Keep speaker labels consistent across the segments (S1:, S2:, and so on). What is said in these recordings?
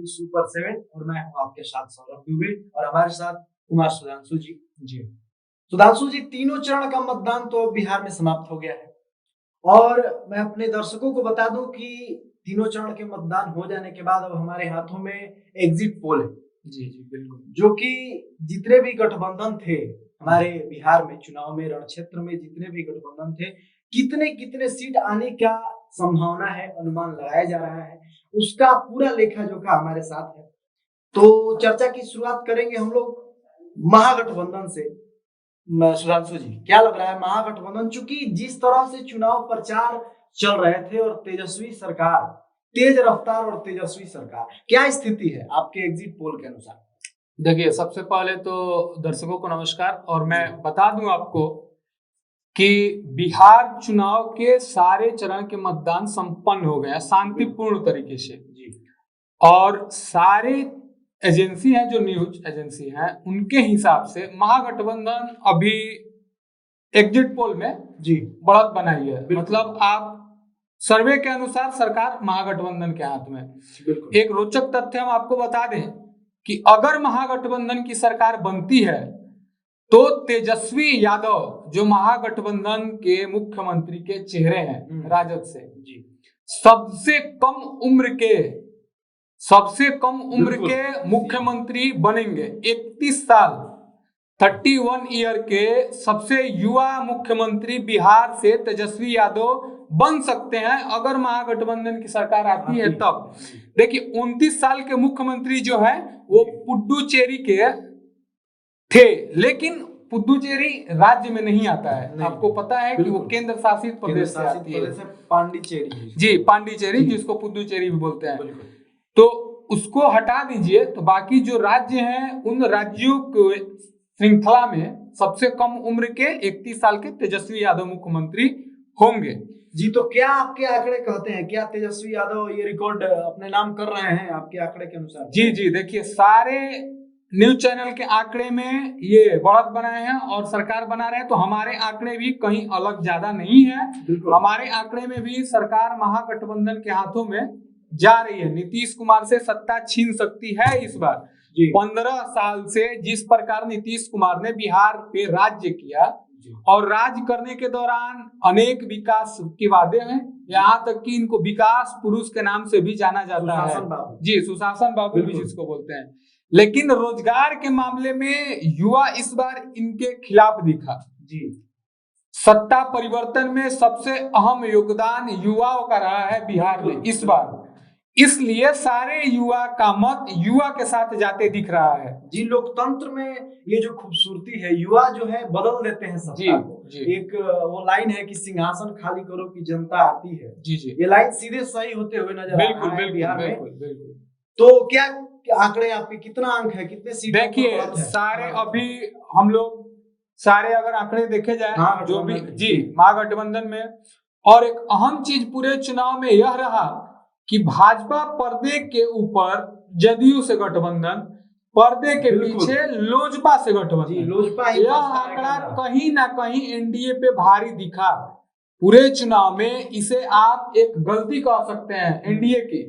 S1: Super 7 और मैं हूं आपके साथ सौरभ दुबे और हमारे साथ कुमार सुधांशु जी। सुधांशु जी, तीनों चरण का मतदान तो बिहार में समाप्त हो गया है और मैं अपने दर्शकों को बता दूं कि तीनों चरण के मतदान हो जाने के बाद अब हमारे हाथों में एग्जिट पोल है।
S2: जी बिल्कुल।
S1: जो कि जितने भी गठबंधन थे हमारे बिहार में चुनाव में, रण क्षेत्र में जितने भी गठबंधन थे, कितने कितने सीट आने का संभावना है, अनुमान लगाया जा रहा है, उसका पूरा लेखा जोखा हमारे साथ है। तो चर्चा की शुरुआत करेंगे हम लोग महागठबंधन से। सुधांशु जी, क्या लग रहा है महागठबंधन, चूंकि जिस तरह से चुनाव प्रचार चल रहे थे और तेजस्वी सरकार, तेज रफ्तार और तेजस्वी सरकार, क्या स्थिति है आपके एग्जिट पोल के अनुसार?
S2: देखिए, सबसे पहले तो दर्शकों को नमस्कार और मैं बता दूं आपको कि बिहार चुनाव के सारे चरण के मतदान संपन्न हो गए शांतिपूर्ण तरीके से जी। और सारे एजेंसी हैं, जो न्यूज एजेंसी हैं, उनके हिसाब से महागठबंधन अभी एग्जिट पोल में जी बढ़त बनाई है। मतलब आप सर्वे के अनुसार सरकार महागठबंधन के हाथ में। एक रोचक तथ्य हम आपको बता दें कि अगर महागठबंधन की सरकार बनती है तो तेजस्वी यादव जो महागठबंधन के मुख्यमंत्री के चेहरे हैं राजद से जी, सबसे कम उम्र के मुख्यमंत्री बनेंगे। 31 साल 31 ईयर के सबसे युवा मुख्यमंत्री बिहार से तेजस्वी यादव बन सकते हैं अगर महागठबंधन की सरकार आती है तब। देखिए, 29 साल के मुख्यमंत्री जो है वो पुडुचेरी के थे, लेकिन पुडुचेरी राज्य में नहीं आता है। आपको पता है कि वो केंद्र शासित प्रदेश से आती है,
S1: पांडिचेरी
S2: जी, पांडिचेरी, जिसको पुडुचेरी भी बोलते हैं। तो उसको हटा दीजिए तो बाकी जो राज्य हैं उन राज्यों को श्रृंखला में सबसे कम उम्र के 31 साल के तेजस्वी यादव मुख्यमंत्री होंगे
S1: जी। तो क्या आपके आंकड़े कहते हैं, क्या तेजस्वी यादव ये रिकॉर्ड अपने नाम कर रहे हैं आपके आंकड़े के अनुसार?
S2: जी, देखिए, सारे न्यूज चैनल के आंकड़े में ये बढ़त बनाए हैं और सरकार बना रहे हैं, तो हमारे आंकड़े भी कहीं अलग ज्यादा नहीं है। हमारे आंकड़े में भी सरकार महागठबंधन के हाथों में जा रही है। नीतीश कुमार से सत्ता छीन सकती है इस बार। 15 साल से जिस प्रकार नीतीश कुमार ने बिहार पे राज्य किया और राज करने के दौरान अनेक विकास के वादे हैं, यहाँ तक कि इनको विकास पुरुष के नाम से भी जाना जाता है जी, सुशासन बाबू भी जिसको बोलते हैं। लेकिन रोजगार के मामले में युवा इस बार इनके खिलाफ दिखा जी। सत्ता परिवर्तन में सबसे अहम योगदान युवाओं का रहा है बिहार में इस बार, इसलिए सारे युवा का मत युवा के साथ जाते दिख रहा है
S1: जी। लोकतंत्र में ये जो खूबसूरती है, युवा जो है बदल देते हैं सत्ता को। एक वो लाइन है कि सिंहासन खाली करो कि जनता आती है जी। ये लाइन सीधे सही होते हुए नजर आ रहा है बिहार में। तो क्या आंकड़े आपके, कितना अंक है, कितने सीट?
S2: देखिए, सारे अभी हम लोग सारे अगर आंकड़े देखे जाए जो भी जी महागठबंधन में, और एक अहम चीज पूरे चुनाव में यह रहा कि भाजपा पर्दे के ऊपर जदयू से गठबंधन, पर्दे के पीछे लोजपा से गठबंधन। यह आंकड़ा कहीं ना कहीं एनडीए पे भारी दिखा पूरे चुनाव में। इसे आप एक गलती कह सकते हैं एनडीए की,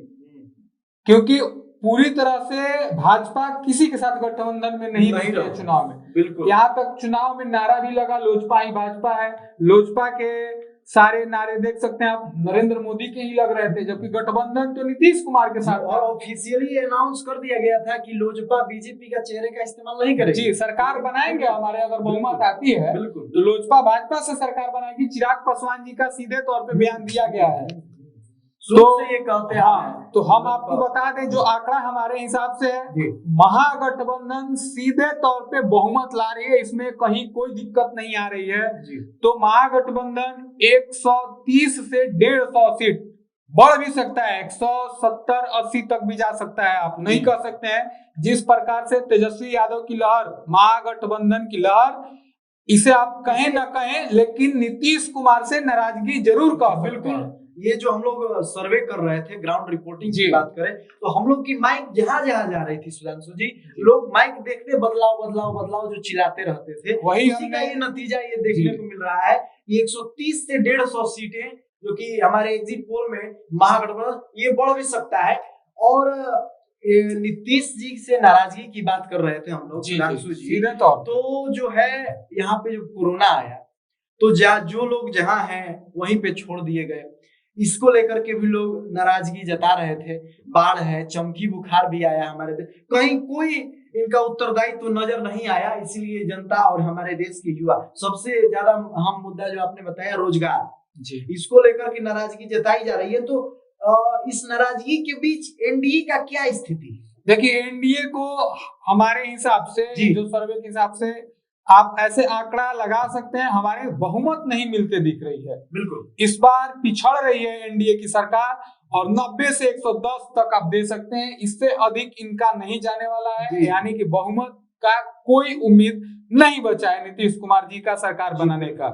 S2: क्योंकि पूरी तरह से भाजपा किसी के साथ गठबंधन में नहीं रही चुनाव में। बिल्कुल, यहाँ तक चुनाव में नारा भी लगा लोजपा ही भाजपा है। लोजपा के सारे नारे देख सकते हैं आप, नरेंद्र मोदी के ही लग रहे थे, जबकि गठबंधन तो नीतीश कुमार के साथ।
S1: और ऑफिशियली अनाउंस कर दिया गया था कि लोजपा बीजेपी का चेहरे का इस्तेमाल नहीं करेगी
S2: जी। सरकार बनाएंगे हमारे, अगर बहुमत आती है तो लोजपा भाजपा से सरकार बनाएगी। चिराग पासवान जी का सीधे तौर पे बयान दिया गया है।
S1: तो ये कहते हैं
S2: तो हम आपको बता दें जो आंकड़ा हमारे हिसाब से है, महागठबंधन सीधे तौर पे बहुमत ला रही है, इसमें कहीं कोई दिक्कत नहीं आ रही है। तो महागठबंधन 130 से 150 सीट बढ़ भी सकता है, 170-80 तक भी जा सकता है। आप नहीं कह सकते हैं जिस प्रकार से तेजस्वी यादव की लहर, महागठबंधन की लहर, इसे आप कहें ना कहें, लेकिन नीतीश कुमार से नाराजगी जरूर कह सकते हैं।
S1: ये जो हम लोग सर्वे कर रहे थे, ग्राउंड रिपोर्टिंग की बात करें तो हम लोग की माइक जहां जहां जा रही थी सुधांशु जी, लोग माइक देखते बदलाव बदलाव बदलाव जो चिल्लाते रहते थे,
S2: वही
S1: उसी का ये नतीजा ये देखने को मिल रहा है। 130 से 150 सीटें जो कि हमारे एग्जिट पोल में महागठबंधन ये बढ़ भी सकता है। और नीतीश जी से नाराजगी की बात कर रहे थे हम लोग,
S2: जी,
S1: सीधे तौर तो जो है यहाँ पे जो कोरोना आया तो जो लोग जहाँ हैं वहीं पे छोड़ दिए गए। इसको लेकर के भी लोग नाराजगी जता रहे थे। बाढ़ है, चमकी बुखार भी आया हमारे देश, कहीं कोई इनका उत्तरदायित्व तो नजर नहीं आया। इसीलिए जनता और हमारे देश के युवा, सबसे ज्यादा अहम मुद्दा जो आपने बताया रोजगार जी, इसको लेकर के नाराजगी जताई जा रही है। तो इस नाराजगी के बीच एनडीए का क्या स्थिति है?
S2: देखिए, एनडीए को हमारे हिसाब से, जो सर्वे के हिसाब से आप ऐसे आंकड़ा लगा सकते हैं, हमारे बहुमत नहीं मिलते दिख रही है।
S1: बिल्कुल,
S2: इस बार पिछड़ रही है एनडीए की सरकार और 90 से 110 तक आप दे सकते हैं। इससे अधिक इनका नहीं जाने वाला है, यानी कि बहुमत का कोई उम्मीद नहीं बचा है नीतीश कुमार जी का सरकार बनाने का।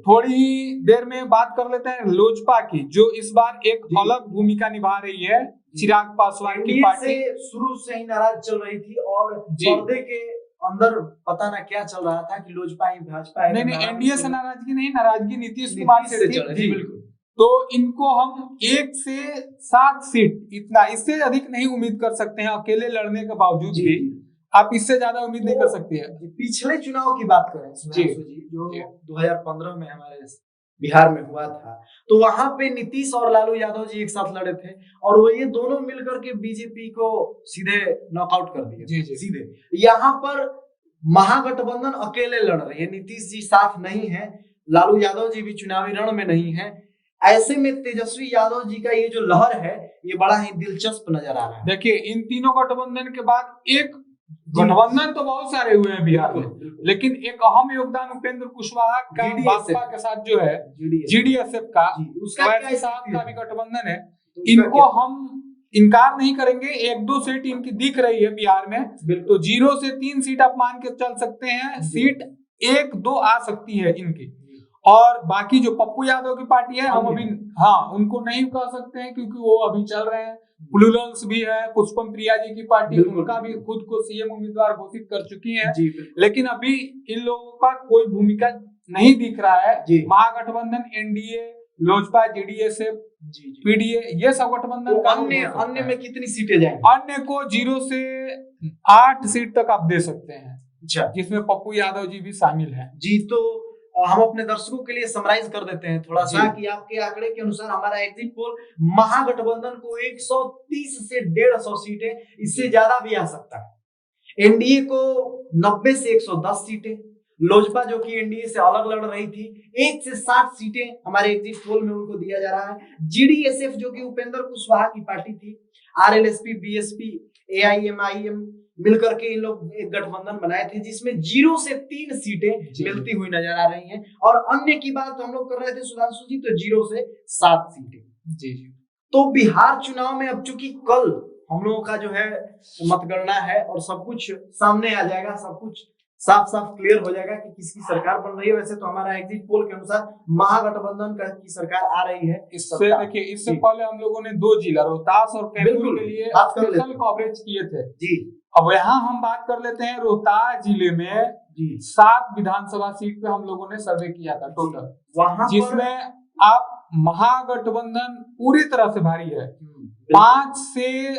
S2: थोड़ी ही देर में बात कर लेते हैं लोजपा की, जो इस बार एक अलग भूमिका निभा रही है। चिराग पासवान की पार्टी
S1: शुरू से ही नाराज चल रही थी और पर्दे के अंदर पता ना क्या चल रहा था कि लोजपा ही भाजपा है।
S2: नहीं, एनडीए से नाराजगी नहीं, नाराजगी नीतीश कुमार से थी।
S1: बिल्कुल।
S2: तो इनको हम 1 से 7 सीट, इतना, इससे अधिक नहीं उम्मीद कर सकते हैं। अकेले लड़ने के बावजूद भी आप इससे ज्यादा उम्मीद नहीं कर सकती है।
S1: पिछले चुनाव की बात करें जी, जो 2015 में हमारे बिहार में हुआ था, तो वहां पे नीतीश और लालू यादव जी एक साथ लड़े थे और वो ये दोनों मिलकर के बीजेपी को सीधे नॉकआउट कर दिए सीधे। यहाँ पर महागठबंधन अकेले लड़ रही है, नीतीश जी साथ नहीं है, लालू यादव जी भी चुनावी रण में नहीं है। ऐसे में तेजस्वी यादव जी का ये जो लहर है, ये बड़ा ही दिलचस्प नजर आ रहा है।
S2: देखिए, इन तीनों गठबंधन के बाद एक गठबंधन तो बहुत सारे हुए हैं बिहार में, लेकिन एक अहम योगदान उपेंद्र कुशवाहा का भाजपा के साथ जो है जीडीएसएफ का, वैसे साहब का भी गठबंधन है। इनको हम इनकार नहीं करेंगे, 1-2 सीट इनकी दिख रही है बिहार में, तो 0 से 3 सीट आप मान के चल सकते हैं। सीट 1-2 आ सकती है इनकी। और बाकी जो पप्पू यादव की पार्टी है, हम अभी उनको नहीं कह सकते हैं क्योंकि वो अभी चल रहे हैं। प्लूरल्स भी है, पुष्पम प्रिया जी की पार्टी, उनका भी खुद को सीएम उम्मीदवार घोषित कर चुकी है, लेकिन अभी इन लोगों का कोई भूमिका नहीं दिख रहा है। महागठबंधन, एनडीए, लोजपा, जेडीएसएफ, पीडीए, ये सब गठबंधन
S1: तो अन्य में कितनी सीटें जाएंगी?
S2: अन्य को 0 से 8 सीट तक आप दे सकते हैं, जिसमें पप्पू यादव जी भी शामिल है
S1: जी। तो हम अपने दर्शकों के लिए समराइज कर देते हैं थोड़ा सा कि आपके आंकड़े के अनुसार हमारा एग्जिट पोल महागठबंधन को 130 से 150 सीटें, इससे ज्यादा भी आ सकता है। एनडीए को 90 से 110 सीटें, लोजपा जो कि एनडीए से अलग लड़ रही थी, 1 से 60 सीटें हमारे एग्जिट पोल में उनको दिया जा रहा है। जीडीएसएफ जो कि उपेंद्र कुशवाहा की पार्टी थी, आरएलएसपी, बीएसपी, एआईएमआईएम मिलकर के इन लोग एक गठबंधन बनाए थे, जिसमें 0 से 3 सीटें मिलती हुई नजर आ रही हैं। और अन्य की बात हम लोग कर रहे थे सुधांशु जी, तो 0 से 7 सीटें जी। तो बिहार चुनाव में अब चूंकि कल हम लोगों का जो है मतगणना है और सब कुछ सामने आ जाएगा, सब कुछ साफ साफ क्लियर हो जाएगा कि किसकी सरकार बन रही है। वैसे तो हमारा एग्जिट पोल के अनुसार महागठबंधन की सरकार आ रही है।
S2: इससे देखिए, इससे पहले हम लोगों ने 2 जिला रोहतास और कैमूर के लिए स्पेशल कवरेज किए थे जी। अब यहाँ हम बात कर लेते हैं रोहतास जिले में 7 विधानसभा सीट पे हम लोगों ने सर्वे किया था टोटल, वहां जिसमें आप महागठबंधन पूरी तरह से भारी है, 5 से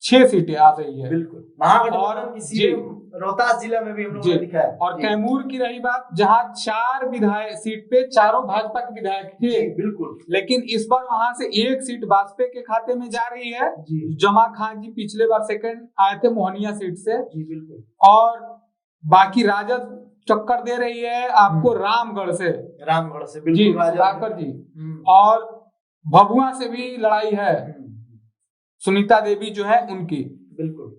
S2: 6 सीटें आ रही है।
S1: बिल्कुल, महागठबंधन की सीटें रोहतास जिला में भी हम लोगों ने दिखा है।
S2: और कैमूर की रही बात, जहां 4 विधायक सीट पे चारों भाजपा के विधायक थे,
S1: बिल्कुल,
S2: लेकिन इस बार वहां से 1 सीट भाजपा के खाते में जा रही है। जमा खान जी पिछले बार सेकंड आए थे मोहनिया सीट से
S1: जी, बिल्कुल।
S2: और बाकी राजद टक्कर दे रही है आपको रामगढ़ से बिल्कुल राजद जी, और भभुआ से भी लड़ाई है, सुनीता देवी जो है उनकी,
S1: बिल्कुल।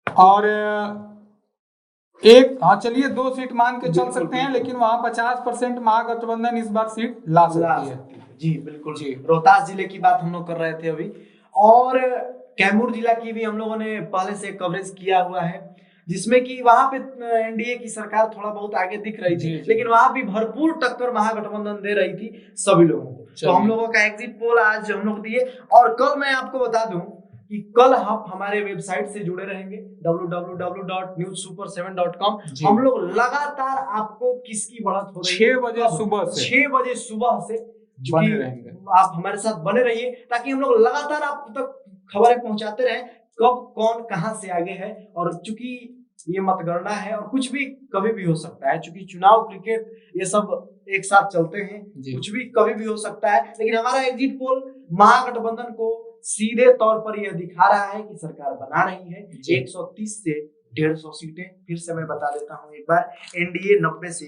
S2: और एक चलिए 2 सीट मान के चल सकते हैं, लेकिन वहां 50% महागठबंधन इस बार सीट ला सकती है
S1: जी। बिल्कुल जी। रोहतास जिले की बात हम लोग कर रहे थे अभी, और कैमूर जिला की भी हम लोगों ने पहले से कवरेज किया हुआ है, जिसमें कि वहां पे एनडीए की सरकार थोड़ा बहुत आगे दिख रही थी, लेकिन वहां भी भरपूर टक्कर महागठबंधन दे रही थी सभी लोगों को। तो हम लोगों का एग्जिट पोल आज हम लोग दिए, और कल मैं आपको बता दूं कि कल आप हमारे वेबसाइट से जुड़े रहेंगे www.newsuper7.com। हम लोग लगातार आपको किसकी बढ़त हो रही है
S2: 6 बजे सुबह से
S1: बने रहेंगे। आप हमारे साथ बने रहिए ताकि हम लोग लगातार आप तक खबरें पहुंचाते रहे कब कौन कहां से आगे है। और चूंकि ये मतगणना है और कुछ भी कभी भी हो सकता है, चूंकि चुनाव, क्रिकेट ये सब एक साथ चलते हैं, कुछ भी कभी भी हो सकता है। लेकिन हमारा एग्जिट पोल महागठबंधन को सीधे तौर पर यह दिखा रहा है कि सरकार बना रही है 130 से 150 सीटें। फिर से मैं बता देता हूं एक बार, एनडीए 90 से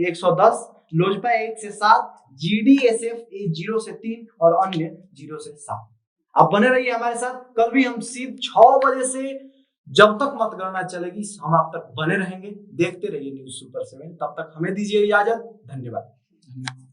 S1: 110, लोजपा 1 से 7, जीडीएसएफ 0 से 3 और अन्य 0 से 7। आप बने रहिए हमारे साथ। कल भी हम सीधे 6 बजे से जब तक मतगणना चलेगी हम आप तक बने रहेंगे। देखते रहिए न्यूज़ सुपर 7। तब तक हमें दीजिए इजाजत। धन्यवाद।